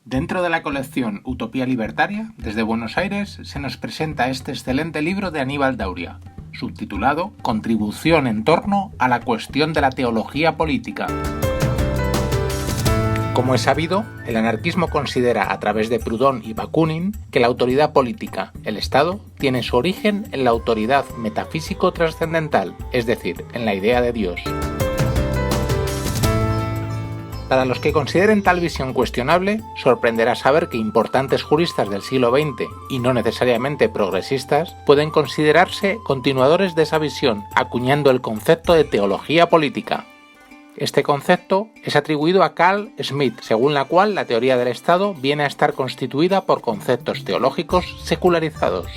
Dentro de la colección Utopía Libertaria, desde Buenos Aires, se nos presenta este excelente libro de Aníbal Dauria, subtitulado Contribución en torno a la cuestión de la teología política. Como es sabido, el anarquismo considera a través de Proudhon y Bakunin que la autoridad política, el Estado, tiene su origen en la autoridad metafísico-trascendental, es decir, en la idea de Dios. Para los que consideren tal visión cuestionable, sorprenderá saber que importantes juristas del siglo XX, y no necesariamente progresistas, pueden considerarse continuadores de esa visión, acuñando el concepto de teología política. Este concepto es atribuido a Carl Schmitt, según la cual la teoría del Estado viene a estar constituida por conceptos teológicos secularizados.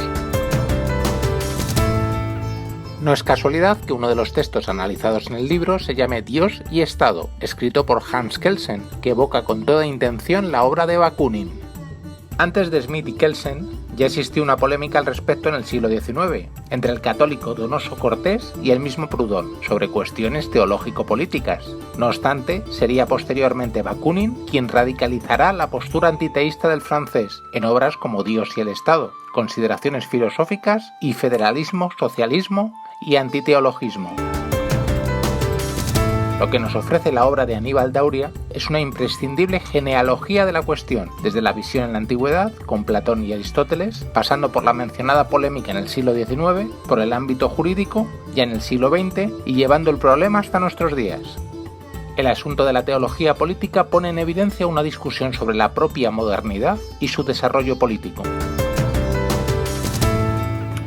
No es casualidad que uno de los textos analizados en el libro se llame Dios y Estado, escrito por Hans Kelsen, que evoca con toda intención la obra de Bakunin. Antes de Schmitt y Kelsen, ya existió una polémica al respecto en el siglo XIX, entre el católico Donoso Cortés y el mismo Proudhon, sobre cuestiones teológico-políticas. No obstante, sería posteriormente Bakunin quien radicalizará la postura antiteísta del francés, en obras como Dios y el Estado, Consideraciones filosóficas y Federalismo, Socialismo y Antiteologismo. Lo que nos ofrece la obra de Aníbal Dauria es una imprescindible genealogía de la cuestión, desde la visión en la antigüedad, con Platón y Aristóteles, pasando por la mencionada polémica en el siglo XIX, por el ámbito jurídico, ya en el siglo XX, y llevando el problema hasta nuestros días. El asunto de la teología política pone en evidencia una discusión sobre la propia modernidad y su desarrollo político.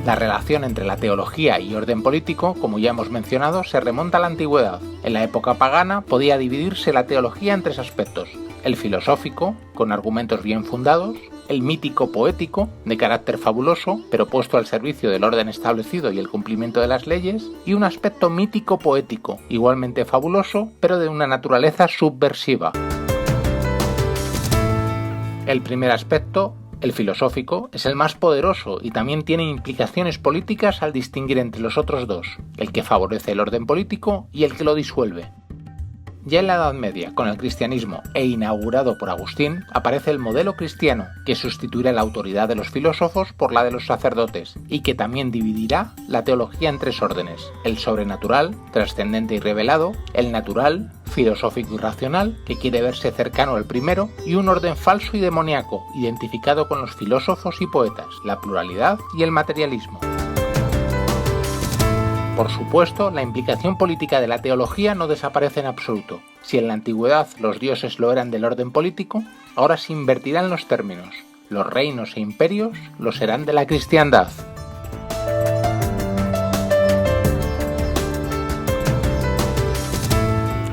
La relación entre la teología y orden político, como ya hemos mencionado, se remonta a la antigüedad. En la época pagana podía dividirse la teología en tres aspectos: el filosófico, con argumentos bien fundados; el mítico-poético, de carácter fabuloso, pero puesto al servicio del orden establecido y el cumplimiento de las leyes; y un aspecto mítico-poético, igualmente fabuloso, pero de una naturaleza subversiva. El primer aspecto, el filosófico, es el más poderoso y también tiene implicaciones políticas al distinguir entre los otros dos, el que favorece el orden político y el que lo disuelve. Ya en la Edad Media, con el cristianismo e inaugurado por Agustín, aparece el modelo cristiano, que sustituirá la autoridad de los filósofos por la de los sacerdotes, y que también dividirá la teología en tres órdenes: el sobrenatural, trascendente y revelado; el natural, filosófico y racional, que quiere verse cercano al primero; y un orden falso y demoníaco, identificado con los filósofos y poetas, la pluralidad y el materialismo. Por supuesto, la implicación política de la teología no desaparece en absoluto. Si en la antigüedad los dioses lo eran del orden político, ahora se invertirán los términos. Los reinos e imperios lo serán de la cristiandad.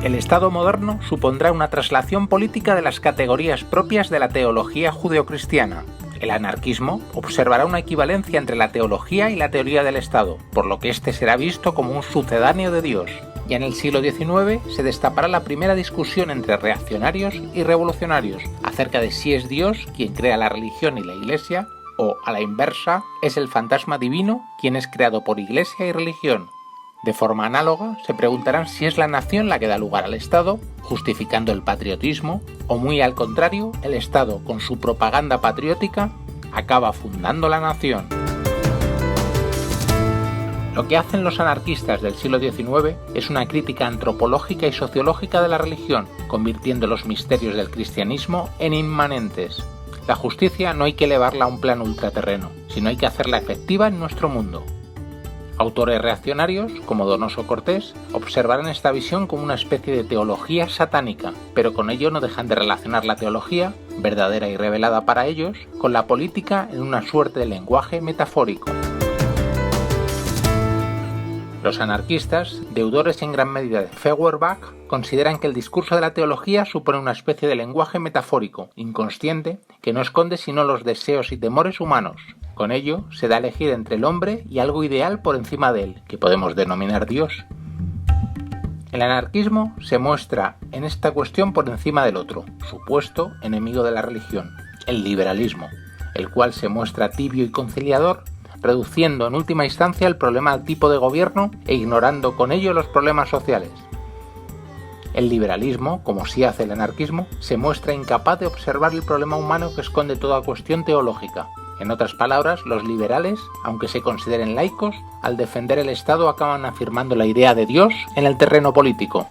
El Estado moderno supondrá una traslación política de las categorías propias de la teología judeocristiana. El anarquismo observará una equivalencia entre la teología y la teoría del Estado, por lo que éste será visto como un sucedáneo de Dios. Ya en el siglo XIX se destapará la primera discusión entre reaccionarios y revolucionarios acerca de si es Dios quien crea la religión y la Iglesia, o, a la inversa, es el fantasma divino quien es creado por Iglesia y religión. De forma análoga, se preguntarán si es la nación la que da lugar al Estado, justificando el patriotismo, o muy al contrario, el Estado, con su propaganda patriótica, acaba fundando la nación. Lo que hacen los anarquistas del siglo XIX es una crítica antropológica y sociológica de la religión, convirtiendo los misterios del cristianismo en inmanentes. La justicia no hay que elevarla a un plano ultraterreno, sino hay que hacerla efectiva en nuestro mundo. Autores reaccionarios, como Donoso Cortés, observarán esta visión como una especie de teología satánica, pero con ello no dejan de relacionar la teología, verdadera y revelada para ellos, con la política en una suerte de lenguaje metafórico. Los anarquistas, deudores en gran medida de Feuerbach, consideran que el discurso de la teología supone una especie de lenguaje metafórico, inconsciente, que no esconde sino los deseos y temores humanos. Con ello, se da a elegir entre el hombre y algo ideal por encima de él, que podemos denominar Dios. El anarquismo se muestra en esta cuestión por encima del otro, supuesto enemigo de la religión, el liberalismo, el cual se muestra tibio y conciliador, reduciendo en última instancia el problema al tipo de gobierno e ignorando con ello los problemas sociales. El liberalismo, como sí hace el anarquismo, se muestra incapaz de observar el problema humano que esconde toda cuestión teológica. En otras palabras, los liberales, aunque se consideren laicos, al defender el Estado acaban afirmando la idea de Dios en el terreno político.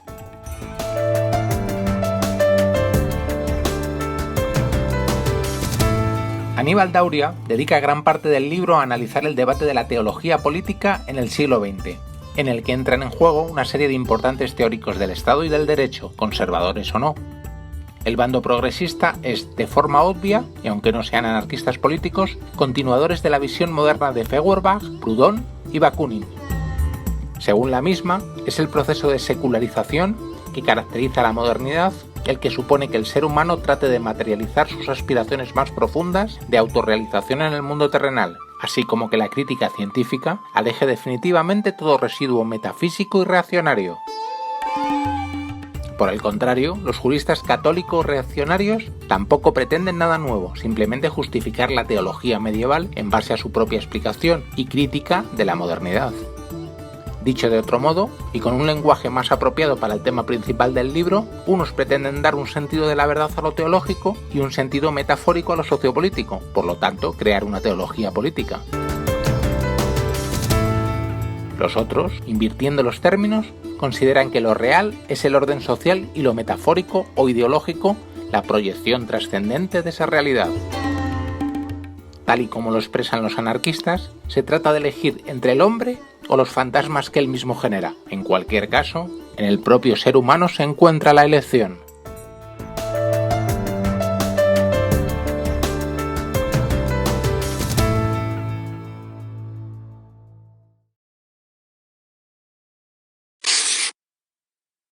Aníbal Dauria dedica gran parte del libro a analizar el debate de la teología política en el siglo XX, en el que entran en juego una serie de importantes teóricos del Estado y del derecho, conservadores o no. El bando progresista es, de forma obvia, y aunque no sean anarquistas políticos, continuadores de la visión moderna de Feuerbach, Proudhon y Bakunin. Según la misma, es el proceso de secularización que caracteriza la modernidad el que supone que el ser humano trate de materializar sus aspiraciones más profundas de autorrealización en el mundo terrenal, así como que la crítica científica aleje definitivamente todo residuo metafísico y reaccionario. Por el contrario, los juristas católicos reaccionarios tampoco pretenden nada nuevo, simplemente justificar la teología medieval en base a su propia explicación y crítica de la modernidad. Dicho de otro modo, y con un lenguaje más apropiado para el tema principal del libro, unos pretenden dar un sentido de la verdad a lo teológico y un sentido metafórico a lo sociopolítico, por lo tanto, crear una teología política. Los otros, invirtiendo los términos, consideran que lo real es el orden social y lo metafórico o ideológico, la proyección trascendente de esa realidad. Tal y como lo expresan los anarquistas, se trata de elegir entre el hombre o los fantasmas que él mismo genera. En cualquier caso, en el propio ser humano se encuentra la elección.